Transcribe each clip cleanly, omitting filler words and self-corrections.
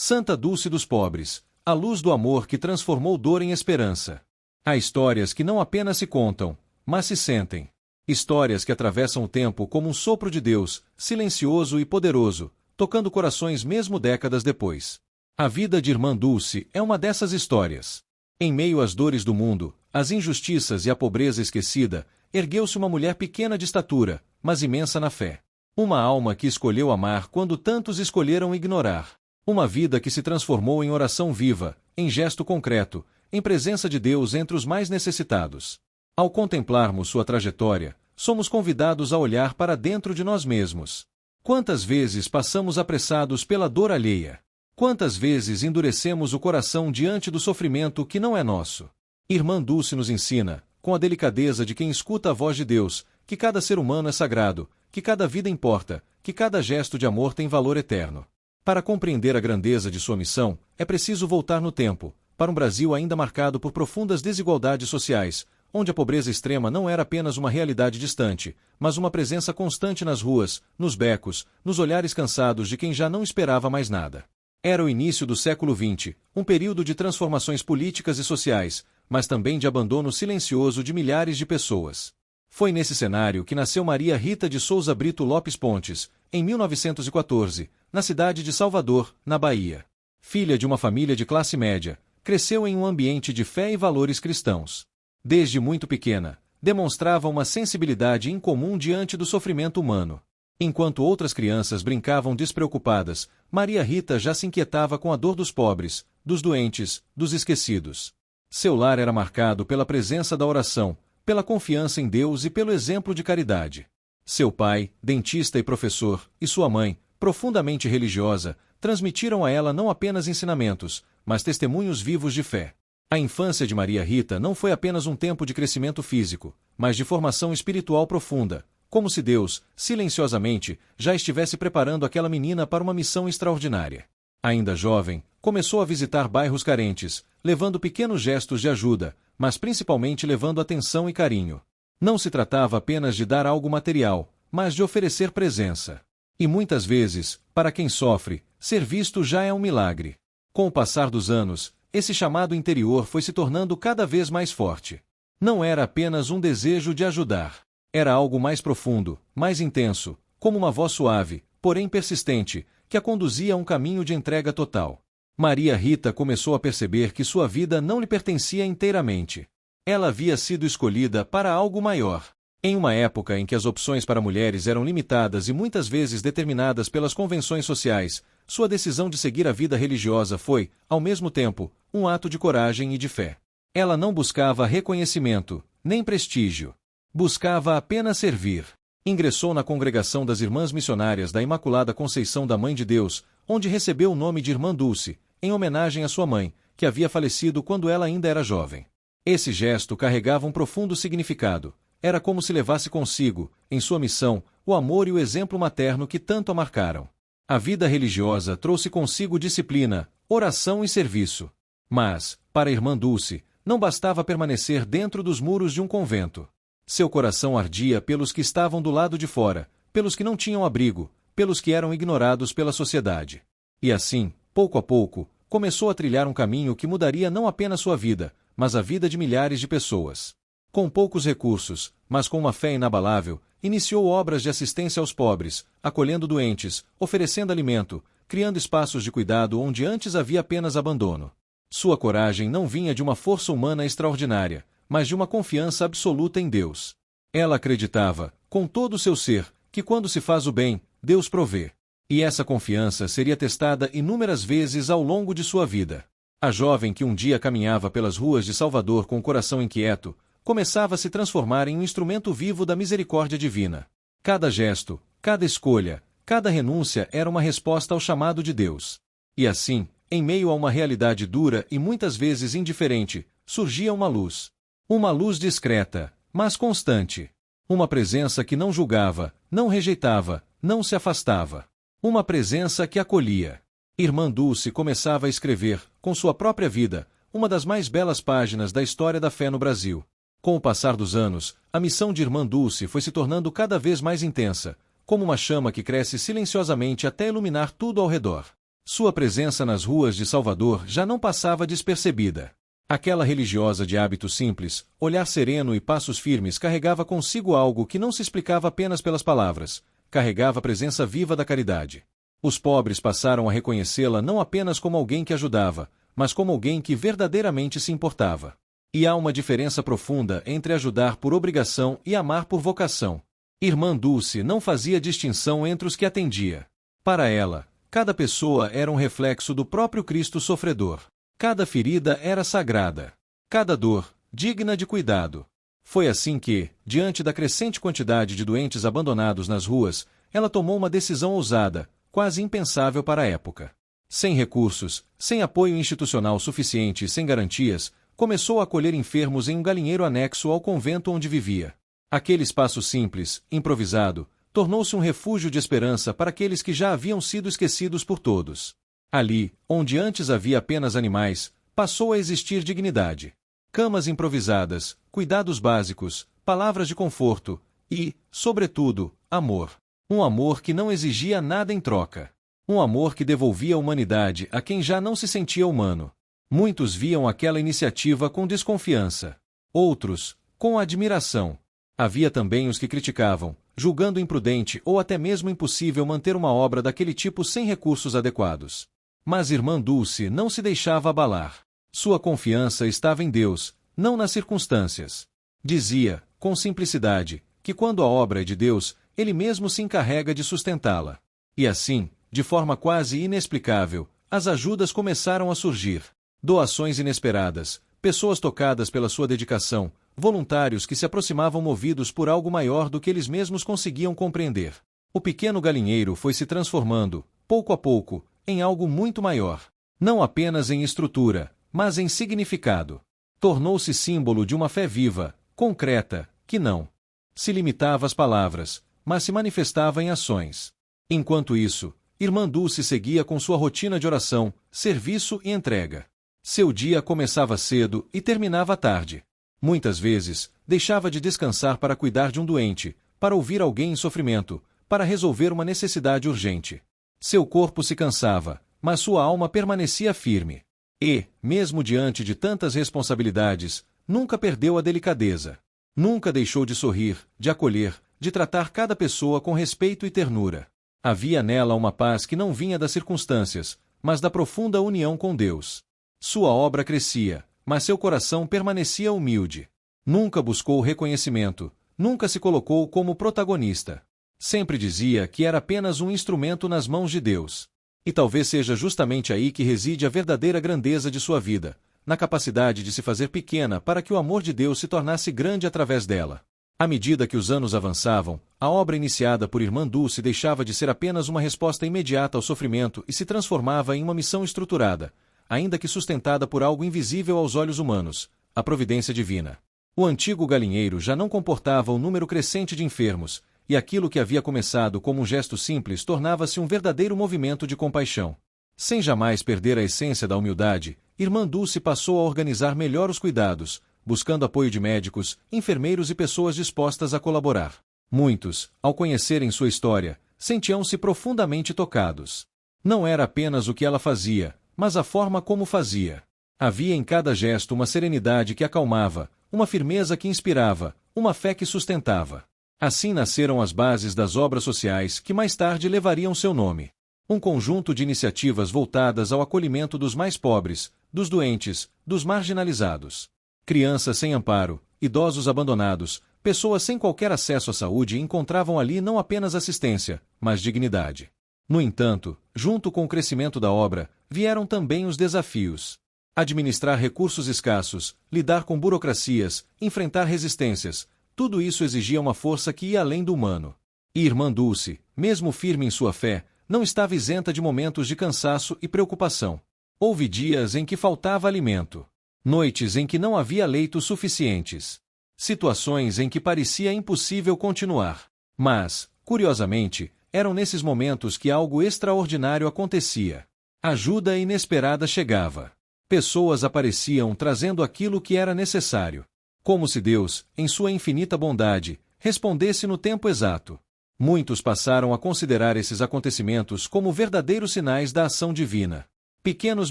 Santa Dulce dos Pobres, a luz do amor que transformou dor em esperança. Há histórias que não apenas se contam, mas se sentem. Histórias que atravessam o tempo como um sopro de Deus, silencioso e poderoso, tocando corações mesmo décadas depois. A vida de Irmã Dulce é uma dessas histórias. Em meio às dores do mundo, às injustiças e à pobreza esquecida, ergueu-se uma mulher pequena de estatura, mas imensa na fé. Uma alma que escolheu amar quando tantos escolheram ignorar. Uma vida que se transformou em oração viva, em gesto concreto, em presença de Deus entre os mais necessitados. Ao contemplarmos sua trajetória, somos convidados a olhar para dentro de nós mesmos. Quantas vezes passamos apressados pela dor alheia? Quantas vezes endurecemos o coração diante do sofrimento que não é nosso? Irmã Dulce nos ensina, com a delicadeza de quem escuta a voz de Deus, que cada ser humano é sagrado, que cada vida importa, que cada gesto de amor tem valor eterno. Para compreender a grandeza de sua missão, é preciso voltar no tempo, para um Brasil ainda marcado por profundas desigualdades sociais, onde a pobreza extrema não era apenas uma realidade distante, mas uma presença constante nas ruas, nos becos, nos olhares cansados de quem já não esperava mais nada. Era o início do século XX, um período de transformações políticas e sociais, mas também de abandono silencioso de milhares de pessoas. Foi nesse cenário que nasceu Maria Rita de Souza Brito Lopes Pontes, em 1914, na cidade de Salvador, na Bahia. Filha de uma família de classe média, cresceu em um ambiente de fé e valores cristãos. Desde muito pequena, demonstrava uma sensibilidade incomum diante do sofrimento humano. Enquanto outras crianças brincavam despreocupadas, Maria Rita já se inquietava com a dor dos pobres, dos doentes, dos esquecidos. Seu lar era marcado pela presença da oração, pela confiança em Deus e pelo exemplo de caridade. Seu pai, dentista e professor, e sua mãe, profundamente religiosa, transmitiram a ela não apenas ensinamentos, mas testemunhos vivos de fé. A infância de Maria Rita não foi apenas um tempo de crescimento físico, mas de formação espiritual profunda, como se Deus, silenciosamente, já estivesse preparando aquela menina para uma missão extraordinária. Ainda jovem, começou a visitar bairros carentes, levando pequenos gestos de ajuda, mas principalmente levando atenção e carinho. Não se tratava apenas de dar algo material, mas de oferecer presença. E muitas vezes, para quem sofre, ser visto já é um milagre. Com o passar dos anos, esse chamado interior foi se tornando cada vez mais forte. Não era apenas um desejo de ajudar. Era algo mais profundo, mais intenso, como uma voz suave, porém persistente, que a conduzia a um caminho de entrega total. Maria Rita começou a perceber que sua vida não lhe pertencia inteiramente. Ela havia sido escolhida para algo maior. Em uma época em que as opções para mulheres eram limitadas e muitas vezes determinadas pelas convenções sociais, sua decisão de seguir a vida religiosa foi, ao mesmo tempo, um ato de coragem e de fé. Ela não buscava reconhecimento, nem prestígio. Buscava apenas servir. Ingressou na congregação das Irmãs Missionárias da Imaculada Conceição da Mãe de Deus, onde recebeu o nome de Irmã Dulce, em homenagem à sua mãe, que havia falecido quando ela ainda era jovem. Esse gesto carregava um profundo significado. Era como se levasse consigo, em sua missão, o amor e o exemplo materno que tanto a marcaram. A vida religiosa trouxe consigo disciplina, oração e serviço. Mas, para a Irmã Dulce, não bastava permanecer dentro dos muros de um convento. Seu coração ardia pelos que estavam do lado de fora, pelos que não tinham abrigo, pelos que eram ignorados pela sociedade. E assim, pouco a pouco, começou a trilhar um caminho que mudaria não apenas sua vida, mas a vida de milhares de pessoas. Com poucos recursos, mas com uma fé inabalável, iniciou obras de assistência aos pobres, acolhendo doentes, oferecendo alimento, criando espaços de cuidado onde antes havia apenas abandono. Sua coragem não vinha de uma força humana extraordinária, mas de uma confiança absoluta em Deus. Ela acreditava, com todo o seu ser, que quando se faz o bem, Deus provê. E essa confiança seria testada inúmeras vezes ao longo de sua vida. A jovem que um dia caminhava pelas ruas de Salvador com o coração inquieto, começava a se transformar em um instrumento vivo da misericórdia divina. Cada gesto, cada escolha, cada renúncia era uma resposta ao chamado de Deus. E assim, em meio a uma realidade dura e muitas vezes indiferente, surgia uma luz. Uma luz discreta, mas constante. Uma presença que não julgava, não rejeitava, não se afastava. Uma presença que acolhia. Irmã Dulce começava a escrever, com sua própria vida, uma das mais belas páginas da história da fé no Brasil. Com o passar dos anos, a missão de Irmã Dulce foi se tornando cada vez mais intensa, como uma chama que cresce silenciosamente até iluminar tudo ao redor. Sua presença nas ruas de Salvador já não passava despercebida. Aquela religiosa de hábito simples, olhar sereno e passos firmes carregava consigo algo que não se explicava apenas pelas palavras, carregava a presença viva da caridade. Os pobres passaram a reconhecê-la não apenas como alguém que ajudava, mas como alguém que verdadeiramente se importava. E há uma diferença profunda entre ajudar por obrigação e amar por vocação. Irmã Dulce não fazia distinção entre os que atendia. Para ela, cada pessoa era um reflexo do próprio Cristo sofredor. Cada ferida era sagrada. Cada dor, digna de cuidado. Foi assim que, diante da crescente quantidade de doentes abandonados nas ruas, ela tomou uma decisão ousada, quase impensável para a época. Sem recursos, sem apoio institucional suficiente e sem garantias, começou a acolher enfermos em um galinheiro anexo ao convento onde vivia. Aquele espaço simples, improvisado, tornou-se um refúgio de esperança para aqueles que já haviam sido esquecidos por todos. Ali, onde antes havia apenas animais, passou a existir dignidade. Camas improvisadas, cuidados básicos, palavras de conforto e, sobretudo, amor. Um amor que não exigia nada em troca. Um amor que devolvia a humanidade a quem já não se sentia humano. Muitos viam aquela iniciativa com desconfiança. Outros, com admiração. Havia também os que criticavam, julgando imprudente ou até mesmo impossível manter uma obra daquele tipo sem recursos adequados. Mas Irmã Dulce não se deixava abalar. Sua confiança estava em Deus, não nas circunstâncias. Dizia, com simplicidade, que quando a obra é de Deus, Ele mesmo se encarrega de sustentá-la. E assim, de forma quase inexplicável, as ajudas começaram a surgir. Doações inesperadas, pessoas tocadas pela sua dedicação, voluntários que se aproximavam movidos por algo maior do que eles mesmos conseguiam compreender. O pequeno galinheiro foi se transformando, pouco a pouco, em algo muito maior. Não apenas em estrutura, mas em significado. Tornou-se símbolo de uma fé viva, concreta, que não se limitava às palavras, mas se manifestava em ações. Enquanto isso, Irmã Dulce seguia com sua rotina de oração, serviço e entrega. Seu dia começava cedo e terminava tarde. Muitas vezes, deixava de descansar para cuidar de um doente, para ouvir alguém em sofrimento, para resolver uma necessidade urgente. Seu corpo se cansava, mas sua alma permanecia firme. E, mesmo diante de tantas responsabilidades, nunca perdeu a delicadeza. Nunca deixou de sorrir, de acolher, de tratar cada pessoa com respeito e ternura. Havia nela uma paz que não vinha das circunstâncias, mas da profunda união com Deus. Sua obra crescia, mas seu coração permanecia humilde. Nunca buscou reconhecimento, nunca se colocou como protagonista. Sempre dizia que era apenas um instrumento nas mãos de Deus. E talvez seja justamente aí que reside a verdadeira grandeza de sua vida, na capacidade de se fazer pequena para que o amor de Deus se tornasse grande através dela. À medida que os anos avançavam, a obra iniciada por Irmã Dulce deixava de ser apenas uma resposta imediata ao sofrimento e se transformava em uma missão estruturada, ainda que sustentada por algo invisível aos olhos humanos, a providência divina. O antigo galinheiro já não comportava um número crescente de enfermos, e aquilo que havia começado como um gesto simples tornava-se um verdadeiro movimento de compaixão. Sem jamais perder a essência da humildade, Irmã Dulce passou a organizar melhor os cuidados, buscando apoio de médicos, enfermeiros e pessoas dispostas a colaborar. Muitos, ao conhecerem sua história, sentiam-se profundamente tocados. Não era apenas o que ela fazia, mas a forma como fazia. Havia em cada gesto uma serenidade que acalmava, uma firmeza que inspirava, uma fé que sustentava. Assim nasceram as bases das obras sociais que mais tarde levariam seu nome. Um conjunto de iniciativas voltadas ao acolhimento dos mais pobres, dos doentes, dos marginalizados. Crianças sem amparo, idosos abandonados, pessoas sem qualquer acesso à saúde encontravam ali não apenas assistência, mas dignidade. No entanto, junto com o crescimento da obra, vieram também os desafios. Administrar recursos escassos, lidar com burocracias, enfrentar resistências, tudo isso exigia uma força que ia além do humano. E Irmã Dulce, mesmo firme em sua fé, não estava isenta de momentos de cansaço e preocupação. Houve dias em que faltava alimento. Noites em que não havia leitos suficientes. Situações em que parecia impossível continuar. Mas, curiosamente, eram nesses momentos que algo extraordinário acontecia. Ajuda inesperada chegava. Pessoas apareciam trazendo aquilo que era necessário. Como se Deus, em sua infinita bondade, respondesse no tempo exato. Muitos passaram a considerar esses acontecimentos como verdadeiros sinais da ação divina. Pequenos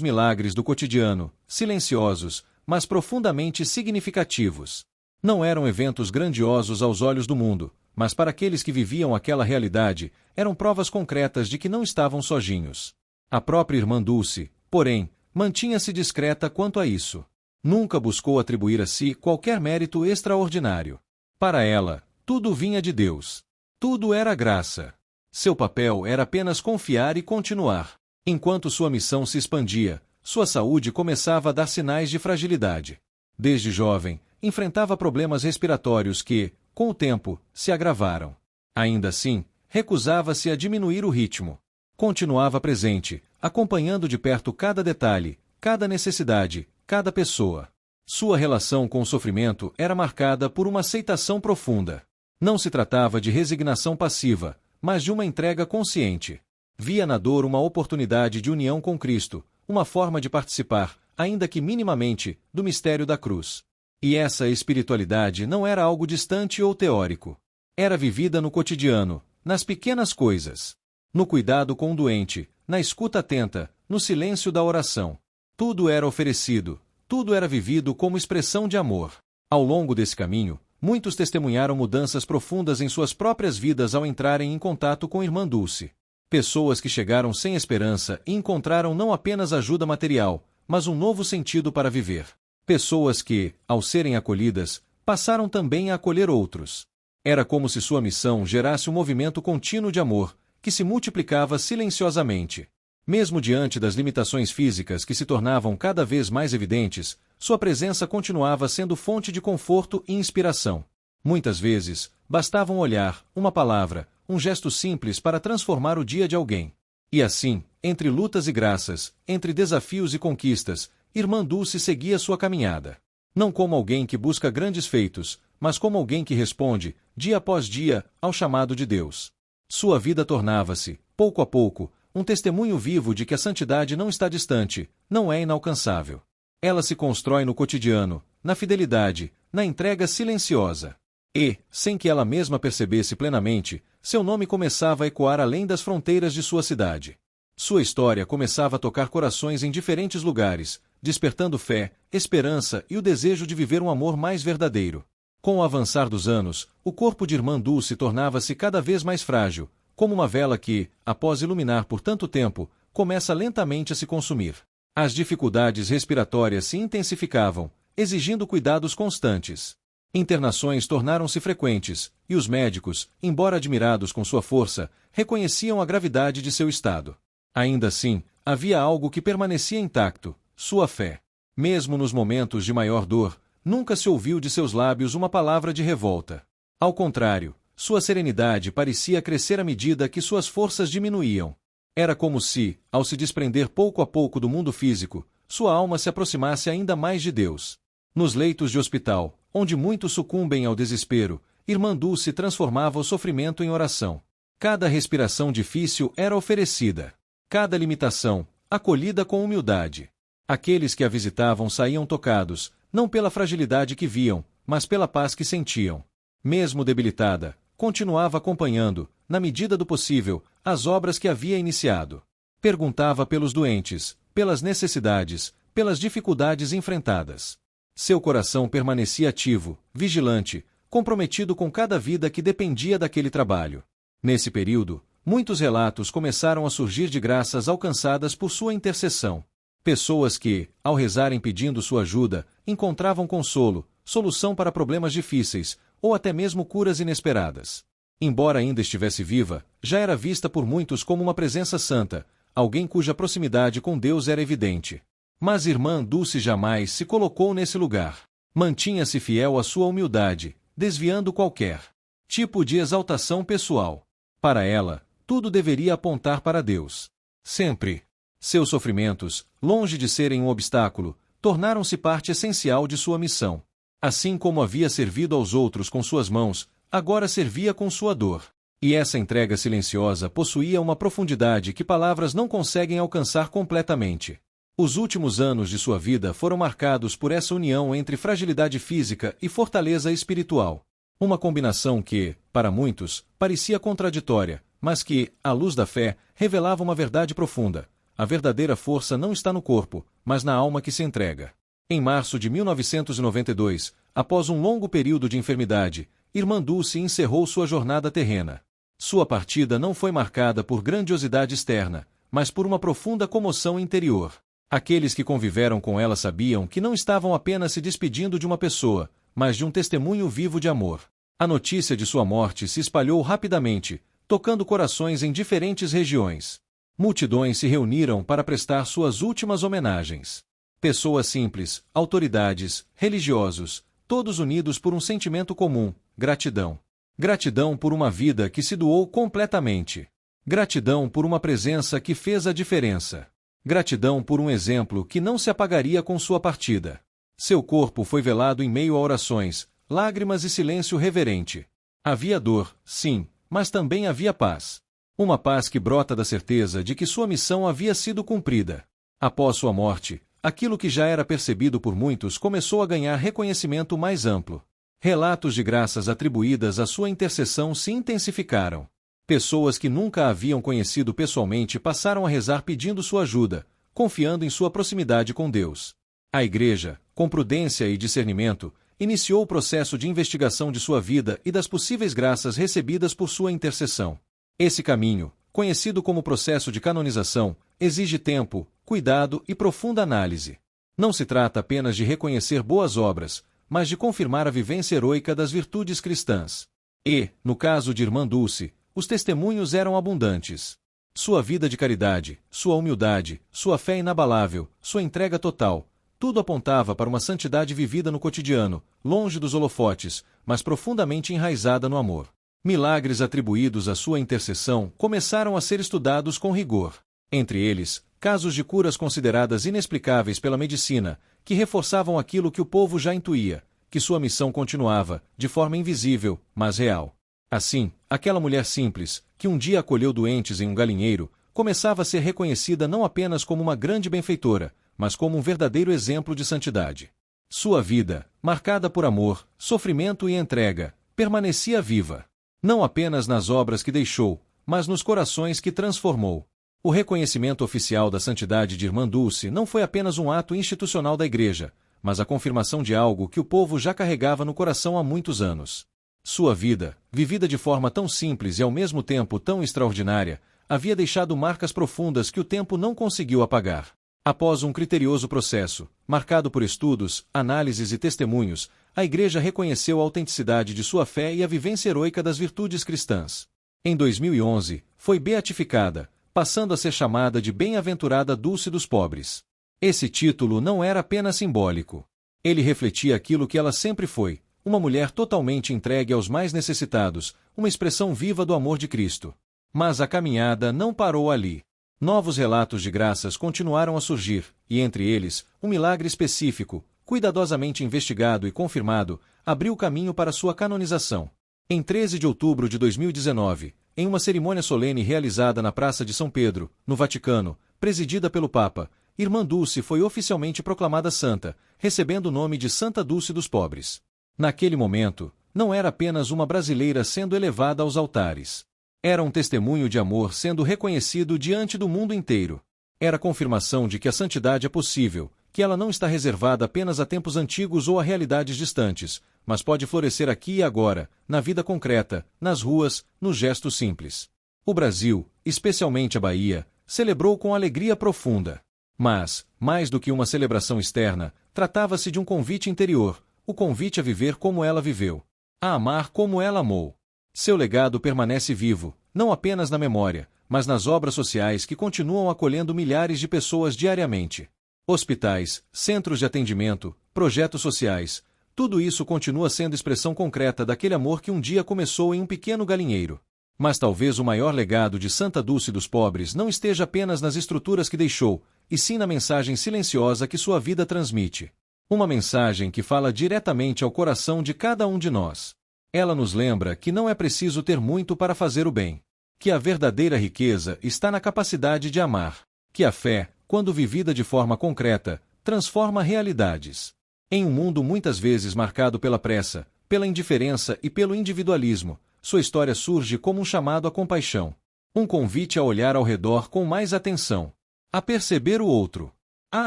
milagres do cotidiano, silenciosos, mas profundamente significativos. Não eram eventos grandiosos aos olhos do mundo, mas para aqueles que viviam aquela realidade, eram provas concretas de que não estavam sozinhos. A própria irmã Dulce, porém, mantinha-se discreta quanto a isso. Nunca buscou atribuir a si qualquer mérito extraordinário. Para ela, tudo vinha de Deus. Tudo era graça. Seu papel era apenas confiar e continuar. Enquanto sua missão se expandia, sua saúde começava a dar sinais de fragilidade. Desde jovem, enfrentava problemas respiratórios que, com o tempo, se agravaram. Ainda assim, recusava-se a diminuir o ritmo. Continuava presente, acompanhando de perto cada detalhe, cada necessidade, cada pessoa. Sua relação com o sofrimento era marcada por uma aceitação profunda. Não se tratava de resignação passiva, mas de uma entrega consciente. Via na dor uma oportunidade de união com Cristo, uma forma de participar, ainda que minimamente, do mistério da cruz. E essa espiritualidade não era algo distante ou teórico. Era vivida no cotidiano, nas pequenas coisas. No cuidado com o doente, na escuta atenta, no silêncio da oração. Tudo era oferecido, tudo era vivido como expressão de amor. Ao longo desse caminho, muitos testemunharam mudanças profundas em suas próprias vidas ao entrarem em contato com Irmã Dulce. Pessoas que chegaram sem esperança e encontraram não apenas ajuda material, mas um novo sentido para viver. Pessoas que, ao serem acolhidas, passaram também a acolher outros. Era como se sua missão gerasse um movimento contínuo de amor, que se multiplicava silenciosamente. Mesmo diante das limitações físicas que se tornavam cada vez mais evidentes, sua presença continuava sendo fonte de conforto e inspiração. Muitas vezes, bastava um olhar, uma palavra, um gesto simples para transformar o dia de alguém. E assim, entre lutas e graças, entre desafios e conquistas, Irmã Dulce seguia sua caminhada. Não como alguém que busca grandes feitos, mas como alguém que responde, dia após dia, ao chamado de Deus. Sua vida tornava-se, pouco a pouco, um testemunho vivo de que a santidade não está distante, não é inalcançável. Ela se constrói no cotidiano, na fidelidade, na entrega silenciosa. E, sem que ela mesma percebesse plenamente, seu nome começava a ecoar além das fronteiras de sua cidade. Sua história começava a tocar corações em diferentes lugares, despertando fé, esperança e o desejo de viver um amor mais verdadeiro. Com o avançar dos anos, o corpo de Irmã Dulce tornava-se cada vez mais frágil, como uma vela que, após iluminar por tanto tempo, começa lentamente a se consumir. As dificuldades respiratórias se intensificavam, exigindo cuidados constantes. Internações tornaram-se frequentes, e os médicos, embora admirados com sua força, reconheciam a gravidade de seu estado. Ainda assim, havia algo que permanecia intacto, sua fé. Mesmo nos momentos de maior dor, nunca se ouviu de seus lábios uma palavra de revolta. Ao contrário, sua serenidade parecia crescer à medida que suas forças diminuíam. Era como se, ao se desprender pouco a pouco do mundo físico, sua alma se aproximasse ainda mais de Deus. Nos leitos de hospital, onde muitos sucumbem ao desespero, Irmã Dulce transformava o sofrimento em oração. Cada respiração difícil era oferecida. Cada limitação, acolhida com humildade. Aqueles que a visitavam saíam tocados, não pela fragilidade que viam, mas pela paz que sentiam. Mesmo debilitada, continuava acompanhando, na medida do possível, as obras que havia iniciado. Perguntava pelos doentes, pelas necessidades, pelas dificuldades enfrentadas. Seu coração permanecia ativo, vigilante, comprometido com cada vida que dependia daquele trabalho. Nesse período, muitos relatos começaram a surgir de graças alcançadas por sua intercessão. Pessoas que, ao rezarem pedindo sua ajuda, encontravam consolo, solução para problemas difíceis, ou até mesmo curas inesperadas. Embora ainda estivesse viva, já era vista por muitos como uma presença santa, alguém cuja proximidade com Deus era evidente. Mas Irmã Dulce jamais se colocou nesse lugar. Mantinha-se fiel à sua humildade, desviando qualquer tipo de exaltação pessoal. Para ela, tudo deveria apontar para Deus. Sempre. Seus sofrimentos, longe de serem um obstáculo, tornaram-se parte essencial de sua missão. Assim como havia servido aos outros com suas mãos, agora servia com sua dor. E essa entrega silenciosa possuía uma profundidade que palavras não conseguem alcançar completamente. Os últimos anos de sua vida foram marcados por essa união entre fragilidade física e fortaleza espiritual. Uma combinação que, para muitos, parecia contraditória, mas que, à luz da fé, revelava uma verdade profunda. A verdadeira força não está no corpo, mas na alma que se entrega. Em março de 1992, após um longo período de enfermidade, Irmã Dulce encerrou sua jornada terrena. Sua partida não foi marcada por grandiosidade externa, mas por uma profunda comoção interior. Aqueles que conviveram com ela sabiam que não estavam apenas se despedindo de uma pessoa, mas de um testemunho vivo de amor. A notícia de sua morte se espalhou rapidamente, tocando corações em diferentes regiões. Multidões se reuniram para prestar suas últimas homenagens. Pessoas simples, autoridades, religiosos, todos unidos por um sentimento comum: gratidão. Gratidão por uma vida que se doou completamente. Gratidão por uma presença que fez a diferença. Gratidão por um exemplo que não se apagaria com sua partida. Seu corpo foi velado em meio a orações, lágrimas e silêncio reverente. Havia dor, sim, mas também havia paz. Uma paz que brota da certeza de que sua missão havia sido cumprida. Após sua morte, aquilo que já era percebido por muitos começou a ganhar reconhecimento mais amplo. Relatos de graças atribuídas à sua intercessão se intensificaram. Pessoas que nunca a haviam conhecido pessoalmente passaram a rezar pedindo sua ajuda, confiando em sua proximidade com Deus. A Igreja, com prudência e discernimento, iniciou o processo de investigação de sua vida e das possíveis graças recebidas por sua intercessão. Esse caminho, conhecido como processo de canonização, exige tempo, cuidado e profunda análise. Não se trata apenas de reconhecer boas obras, mas de confirmar a vivência heroica das virtudes cristãs. E, no caso de Irmã Dulce, os testemunhos eram abundantes. Sua vida de caridade, sua humildade, sua fé inabalável, sua entrega total, tudo apontava para uma santidade vivida no cotidiano, longe dos holofotes, mas profundamente enraizada no amor. Milagres atribuídos à sua intercessão começaram a ser estudados com rigor. Entre eles, casos de curas consideradas inexplicáveis pela medicina, que reforçavam aquilo que o povo já intuía, que sua missão continuava, de forma invisível, mas real. Assim, aquela mulher simples, que um dia acolheu doentes em um galinheiro, começava a ser reconhecida não apenas como uma grande benfeitora, mas como um verdadeiro exemplo de santidade. Sua vida, marcada por amor, sofrimento e entrega, permanecia viva. Não apenas nas obras que deixou, mas nos corações que transformou. O reconhecimento oficial da santidade de Irmã Dulce não foi apenas um ato institucional da Igreja, mas a confirmação de algo que o povo já carregava no coração há muitos anos. Sua vida, vivida de forma tão simples e ao mesmo tempo tão extraordinária, havia deixado marcas profundas que o tempo não conseguiu apagar. Após um criterioso processo, marcado por estudos, análises e testemunhos, a Igreja reconheceu a autenticidade de sua fé e a vivência heroica das virtudes cristãs. Em 2011, foi beatificada, passando a ser chamada de Bem-aventurada Dulce dos Pobres. Esse título não era apenas simbólico. Ele refletia aquilo que ela sempre foi, uma mulher totalmente entregue aos mais necessitados, uma expressão viva do amor de Cristo. Mas a caminhada não parou ali. Novos relatos de graças continuaram a surgir, e entre eles, um milagre específico, cuidadosamente investigado e confirmado, abriu caminho para sua canonização. Em 13 de outubro de 2019, em uma cerimônia solene realizada na Praça de São Pedro, no Vaticano, presidida pelo Papa, Irmã Dulce foi oficialmente proclamada santa, recebendo o nome de Santa Dulce dos Pobres. Naquele momento, não era apenas uma brasileira sendo elevada aos altares. Era um testemunho de amor sendo reconhecido diante do mundo inteiro. Era a confirmação de que a santidade é possível, que ela não está reservada apenas a tempos antigos ou a realidades distantes, mas pode florescer aqui e agora, na vida concreta, nas ruas, nos gestos simples. O Brasil, especialmente a Bahia, celebrou com alegria profunda. Mas, mais do que uma celebração externa, tratava-se de um convite interior, o convite a viver como ela viveu, a amar como ela amou. Seu legado permanece vivo, não apenas na memória, mas nas obras sociais que continuam acolhendo milhares de pessoas diariamente. Hospitais, centros de atendimento, projetos sociais, tudo isso continua sendo expressão concreta daquele amor que um dia começou em um pequeno galinheiro. Mas talvez o maior legado de Santa Dulce dos Pobres não esteja apenas nas estruturas que deixou, e sim na mensagem silenciosa que sua vida transmite. Uma mensagem que fala diretamente ao coração de cada um de nós. Ela nos lembra que não é preciso ter muito para fazer o bem. Que a verdadeira riqueza está na capacidade de amar. Que a fé, quando vivida de forma concreta, transforma realidades. Em um mundo muitas vezes marcado pela pressa, pela indiferença e pelo individualismo, sua história surge como um chamado à compaixão. Um convite a olhar ao redor com mais atenção. A perceber o outro. A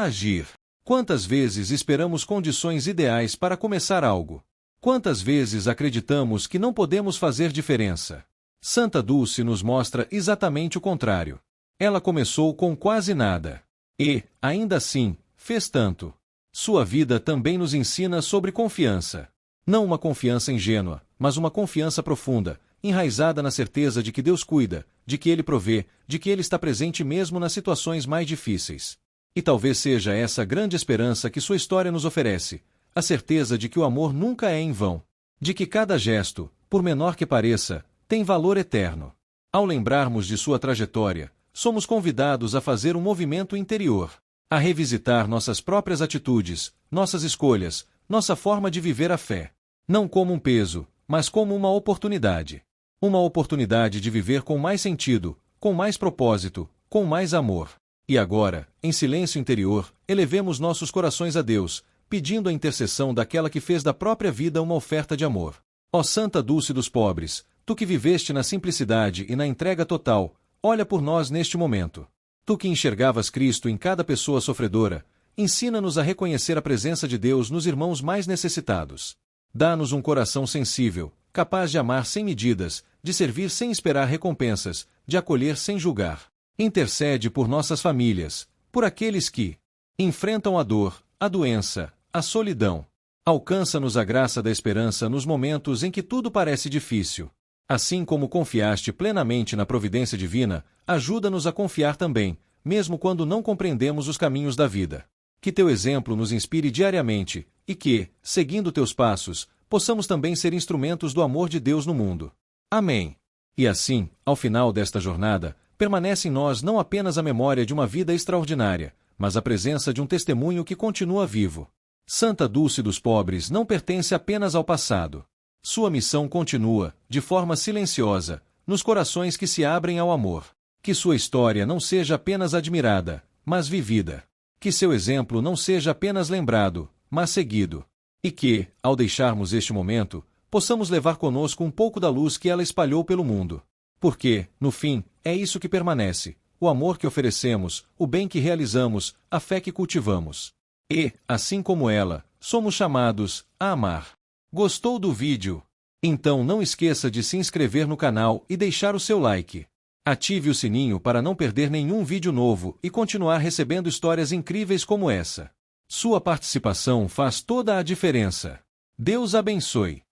agir. Quantas vezes esperamos condições ideais para começar algo? Quantas vezes acreditamos que não podemos fazer diferença? Santa Dulce nos mostra exatamente o contrário. Ela começou com quase nada. E, ainda assim, fez tanto. Sua vida também nos ensina sobre confiança. Não uma confiança ingênua, mas uma confiança profunda, enraizada na certeza de que Deus cuida, de que Ele provê, de que Ele está presente mesmo nas situações mais difíceis. E talvez seja essa a grande esperança que sua história nos oferece, a certeza de que o amor nunca é em vão, de que cada gesto, por menor que pareça, tem valor eterno. Ao lembrarmos de sua trajetória, somos convidados a fazer um movimento interior, a revisitar nossas próprias atitudes, nossas escolhas, nossa forma de viver a fé. Não como um peso, mas como uma oportunidade. Uma oportunidade de viver com mais sentido, com mais propósito, com mais amor. E agora, em silêncio interior, elevemos nossos corações a Deus, pedindo a intercessão daquela que fez da própria vida uma oferta de amor. Ó Santa Dulce dos pobres, tu que viveste na simplicidade e na entrega total, olha por nós neste momento. Tu que enxergavas Cristo em cada pessoa sofredora, ensina-nos a reconhecer a presença de Deus nos irmãos mais necessitados. Dá-nos um coração sensível, capaz de amar sem medidas, de servir sem esperar recompensas, de acolher sem julgar. Intercede por nossas famílias, por aqueles que enfrentam a dor, a doença, a solidão. Alcança-nos a graça da esperança nos momentos em que tudo parece difícil. Assim como confiaste plenamente na providência divina, ajuda-nos a confiar também, mesmo quando não compreendemos os caminhos da vida. Que teu exemplo nos inspire diariamente, e que, seguindo teus passos, possamos também ser instrumentos do amor de Deus no mundo. Amém. E assim, ao final desta jornada, permanece em nós não apenas a memória de uma vida extraordinária, mas a presença de um testemunho que continua vivo. Santa Dulce dos pobres não pertence apenas ao passado. Sua missão continua, de forma silenciosa, nos corações que se abrem ao amor. Que sua história não seja apenas admirada, mas vivida. Que seu exemplo não seja apenas lembrado, mas seguido. E que, ao deixarmos este momento, possamos levar conosco um pouco da luz que ela espalhou pelo mundo. Porque, no fim, é isso que permanece: o amor que oferecemos, o bem que realizamos, a fé que cultivamos. E, assim como ela, somos chamados a amar. Gostou do vídeo? Então não esqueça de se inscrever no canal e deixar o seu like. Ative o sininho para não perder nenhum vídeo novo e continuar recebendo histórias incríveis como essa. Sua participação faz toda a diferença. Deus abençoe.